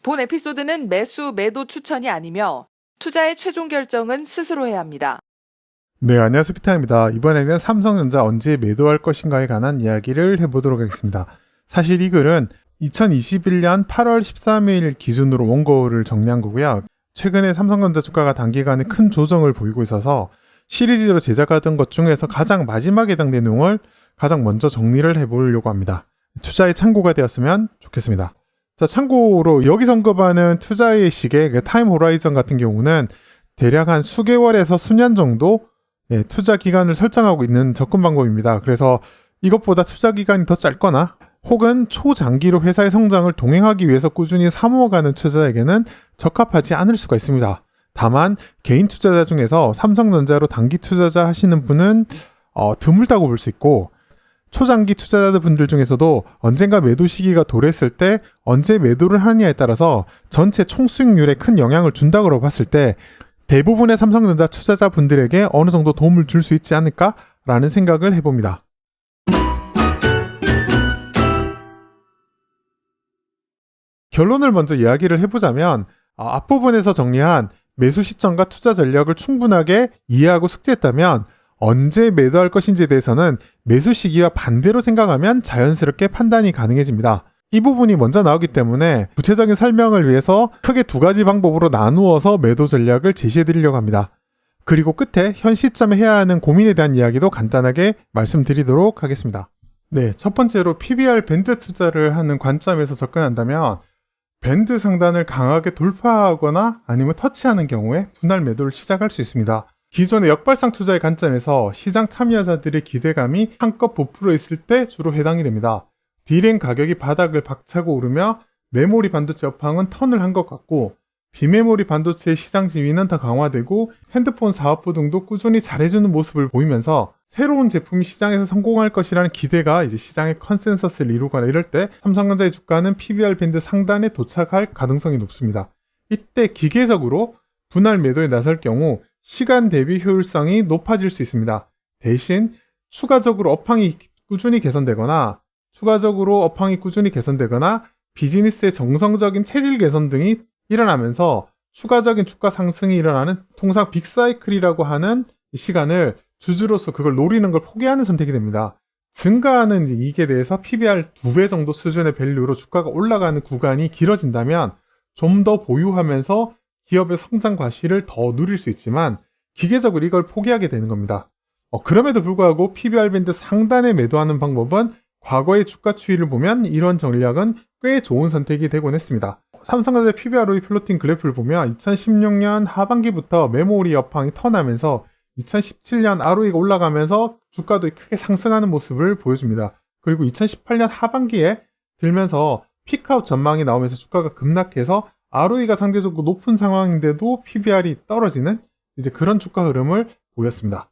본 에피소드는 매수, 매도 추천이 아니며 투자의 최종 결정은 스스로 해야 합니다. 네, 안녕하세요. 피타입니다. 이번에는 삼성전자 언제 매도할 것인가에 관한 이야기를 해보도록 하겠습니다. 사실 이 글은 2021년 8월 13일 기준으로 원고를 정리한 거고요. 최근에 삼성전자 주가가 단기간에 큰 조정을 보이고 있어서 시리즈로 제작하던 것 중에서 가장 마지막에 해당되는 내용을 가장 먼저 정리를 해보려고 합니다. 투자의 참고가 되었으면 좋겠습니다. 자, 참고로 여기서 언급하는 투자의 시계, 타임 호라이즌 같은 경우는 대략 한 수개월에서 수년 정도 투자 기간을 설정하고 있는 접근 방법입니다. 그래서 이것보다 투자 기간이 더 짧거나 혹은 초장기로 회사의 성장을 동행하기 위해서 꾸준히 사모아가는 투자에게는 적합하지 않을 수가 있습니다. 다만 개인 투자자 중에서 삼성전자로 단기 투자자 하시는 분은 드물다고 볼 수 있고, 초장기 투자자분들 중에서도 언젠가 매도 시기가 도래했을 때 언제 매도를 하느냐에 따라서 전체 총수익률에 큰 영향을 준다고 봤을 때 대부분의 삼성전자 투자자분들에게 어느 정도 도움을 줄 수 있지 않을까라는 생각을 해봅니다. 결론을 먼저 이야기를 해보자면 앞부분에서 정리한 매수 시점과 투자 전략을 충분하게 이해하고 숙지했다면 언제 매도할 것인지에 대해서는 매수 시기와 반대로 생각하면 자연스럽게 판단이 가능해집니다. 이 부분이 먼저 나오기 때문에 구체적인 설명을 위해서 크게 두 가지 방법으로 나누어서 매도 전략을 제시해 드리려고 합니다. 그리고 끝에 현 시점에 해야 하는 고민에 대한 이야기도 간단하게 말씀드리도록 하겠습니다. 네, 첫 번째로 PBR 밴드 투자를 하는 관점에서 접근한다면 밴드 상단을 강하게 돌파하거나 아니면 터치하는 경우에 분할 매도를 시작할 수 있습니다. 기존의 역발상 투자의 관점에서 시장 참여자들의 기대감이 한껏 부풀어 있을 때 주로 해당이 됩니다. D램 가격이 바닥을 박차고 오르며 메모리 반도체 업황은 턴을 한 것 같고, 비메모리 반도체의 시장 지위는 더 강화되고 핸드폰 사업부 등도 꾸준히 잘해주는 모습을 보이면서 새로운 제품이 시장에서 성공할 것이라는 기대가 이제 시장의 컨센서스를 이루거나 이럴 때 삼성전자의 주가는 PBR 밴드 상단에 도착할 가능성이 높습니다. 이때 기계적으로 분할 매도에 나설 경우 시간 대비 효율성이 높아질 수 있습니다. 대신 추가적으로 업황이 꾸준히 개선되거나 비즈니스의 정성적인 체질 개선 등이 일어나면서 추가적인 주가 상승이 일어나는 통상 빅사이클이라고 하는 시간을 주주로서 그걸 노리는 걸 포기하는 선택이 됩니다. 증가하는 이익에 대해서 PBR 2배 정도 수준의 밸류로 주가가 올라가는 구간이 길어진다면 좀 더 보유하면서 기업의 성장 과실을 더 누릴 수 있지만 기계적으로 이걸 포기하게 되는 겁니다. 그럼에도 불구하고 PBR 밴드 상단에 매도하는 방법은 과거의 주가 추이를 보면 이런 전략은 꽤 좋은 선택이 되곤 했습니다. 삼성전자 PBROE 플로팅 그래프를 보면 2016년 하반기부터 메모리 업황이 턴하면서 2017년 ROE가 올라가면서 주가도 크게 상승하는 모습을 보여줍니다. 그리고 2018년 하반기에 들면서 피크아웃 전망이 나오면서 주가가 급락해서 ROE가 상대적으로 높은 상황인데도 PBR이 떨어지는 이제 그런 주가 흐름을 보였습니다.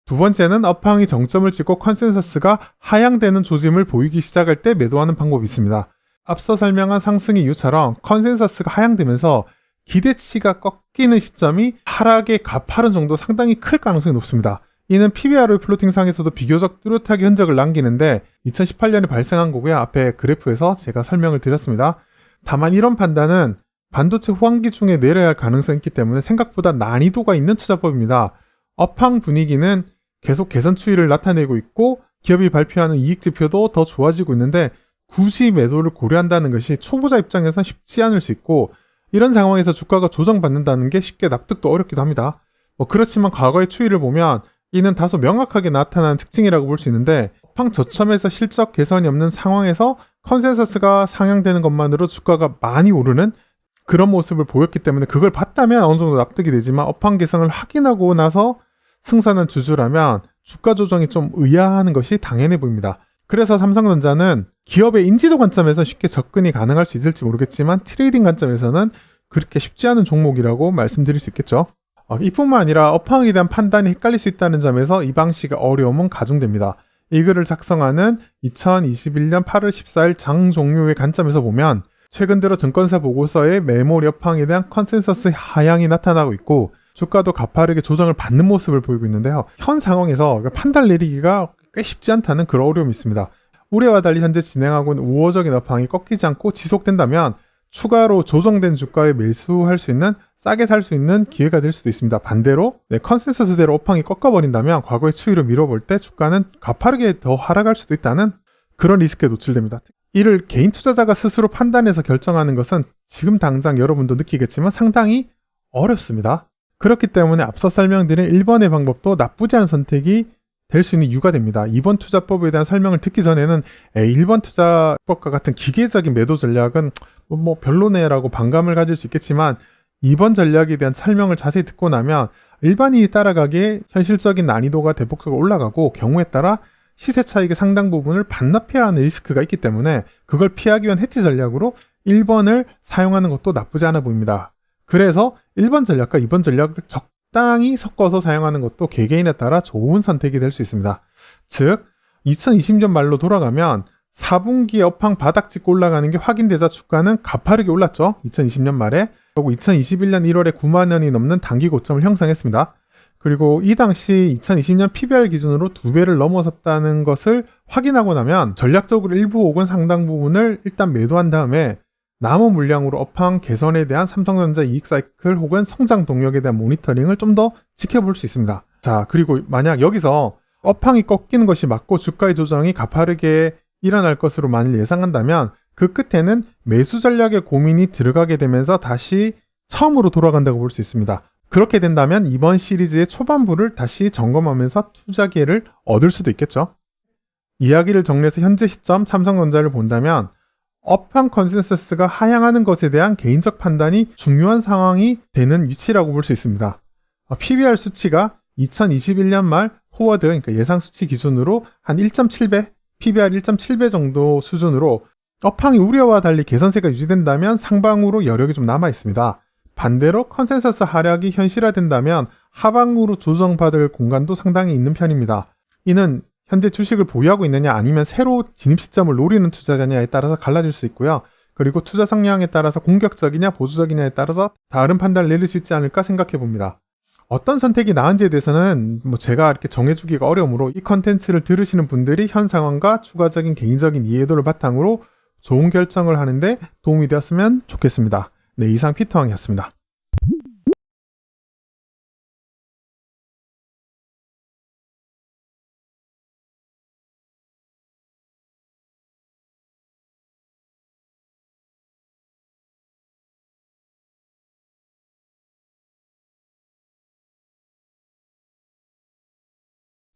두 번째는 업황이 정점을 찍고 컨센서스가 하향되는 조짐을 보이기 시작할 때 매도하는 방법이 있습니다. 앞서 설명한 상승의 이유처럼 컨센서스가 하향되면서 기대치가 꺾이는 시점이 하락의 가파른 정도 상당히 클 가능성이 높습니다. 이는 PBROE 플로팅상에서도 비교적 뚜렷하게 흔적을 남기는데 2018년에 발생한 거고요. 앞에 그래프에서 제가 설명을 드렸습니다. 다만 이런 판단은 반도체 호황기 중에 내려야 할 가능성이 있기 때문에 생각보다 난이도가 있는 투자법입니다. 업황 분위기는 계속 개선 추이를 나타내고 있고 기업이 발표하는 이익 지표도 더 좋아지고 있는데 굳이 매도를 고려한다는 것이 초보자 입장에선 쉽지 않을 수 있고, 이런 상황에서 주가가 조정받는다는 게 쉽게 납득도 어렵기도 합니다. 그렇지만 과거의 추이를 보면 이는 다소 명확하게 나타나는 특징이라고 볼 수 있는데, 업황 저점에서 실적 개선이 없는 상황에서 컨센서스가 상향되는 것만으로 주가가 많이 오르는 그런 모습을 보였기 때문에 그걸 봤다면 어느 정도 납득이 되지만 업황 개선을 확인하고 나서 승산한 주주라면 주가 조정이 좀 의아한 것이 당연해 보입니다. 그래서 삼성전자는 기업의 인지도 관점에서 쉽게 접근이 가능할 수 있을지 모르겠지만 트레이딩 관점에서는 그렇게 쉽지 않은 종목이라고 말씀드릴 수 있겠죠. 이뿐만 아니라 업황에 대한 판단이 헷갈릴 수 있다는 점에서 이 방식의 어려움은 가중됩니다. 이 글을 작성하는 2021년 8월 14일 장 종료의 관점에서 보면 최근 들어 증권사 보고서에 메모리 업황에 대한 컨센서스 하향이 나타나고 있고 주가도 가파르게 조정을 받는 모습을 보이고 있는데요. 현 상황에서 판단 내리기가 꽤 쉽지 않다는 그런 어려움이 있습니다. 올해와 달리 현재 진행하고 있는 우호적인 업황이 꺾이지 않고 지속된다면 추가로 조정된 주가에 매수할 수 있는, 싸게 살 수 있는 기회가 될 수도 있습니다. 반대로 컨센서스대로 업황이 꺾어버린다면 과거의 추이를 미뤄볼 때 주가는 가파르게 더 하락할 수도 있다는 그런 리스크에 노출됩니다. 이를 개인 투자자가 스스로 판단해서 결정하는 것은 지금 당장 여러분도 느끼겠지만 상당히 어렵습니다. 그렇기 때문에 앞서 설명드린 1번의 방법도 나쁘지 않은 선택이 될 수 있는 이유가 됩니다. 2번 투자법에 대한 설명을 듣기 전에는 1번 투자법과 같은 기계적인 매도 전략은 뭐 별로네라고 반감을 가질 수 있겠지만 2번 전략에 대한 설명을 자세히 듣고 나면 일반인이 따라가기에 현실적인 난이도가 대폭적으로 올라가고 경우에 따라 시세 차익의 상당 부분을 반납해야 하는 리스크가 있기 때문에 그걸 피하기 위한 해치 전략으로 1번을 사용하는 것도 나쁘지 않아 보입니다. 그래서 1번 전략과 2번 전략을 적당히 섞어서 사용하는 것도 개개인에 따라 좋은 선택이 될 수 있습니다. 즉 2020년 말로 돌아가면 4분기에 업황 바닥 찍고 올라가는 게 확인되자 주가는 가파르게 올랐죠. 2020년 말에. 그리고 2021년 1월에 9만 원이 넘는 단기 고점을 형성했습니다. 그리고 이 당시 2020년 PBR 기준으로 2배를 넘어섰다는 것을 확인하고 나면 전략적으로 일부 혹은 상당 부분을 일단 매도한 다음에 남은 물량으로 업황 개선에 대한 삼성전자 이익 사이클 혹은 성장 동력에 대한 모니터링을 좀 더 지켜볼 수 있습니다. 자, 그리고 만약 여기서 업황이 꺾이는 것이 맞고 주가의 조정이 가파르게 일어날 것으로 만일 예상한다면 그 끝에는 매수 전략의 고민이 들어가게 되면서 다시 처음으로 돌아간다고 볼 수 있습니다. 그렇게 된다면 이번 시리즈의 초반부를 다시 점검하면서 투자 기회를 얻을 수도 있겠죠. 이야기를 정리해서 현재 시점 삼성전자를 본다면 업황 컨센서스가 하향하는 것에 대한 개인적 판단이 중요한 상황이 되는 위치라고 볼 수 있습니다. PBR 수치가 2021년 말 포워드, 그러니까 예상 수치 기준으로 한 1.7배, PBR 1.7배 정도 수준으로 업황이 우려와 달리 개선세가 유지된다면 상방으로 여력이 좀 남아 있습니다. 반대로 컨센서스 하락이 현실화된다면 하방으로 조정받을 공간도 상당히 있는 편입니다. 이는 현재 주식을 보유하고 있느냐 아니면 새로 진입 시점을 노리는 투자자냐에 따라서 갈라질 수 있고요. 그리고 투자 성향에 따라서 공격적이냐 보수적이냐에 따라서 다른 판단을 내릴 수 있지 않을까 생각해 봅니다. 어떤 선택이 나은지에 대해서는 제가 이렇게 정해주기가 어려우므로 이 컨텐츠를 들으시는 분들이 현 상황과 추가적인 개인적인 이해도를 바탕으로 좋은 결정을 하는데 도움이 되었으면 좋겠습니다. 네, 이상 피터왕이었습니다.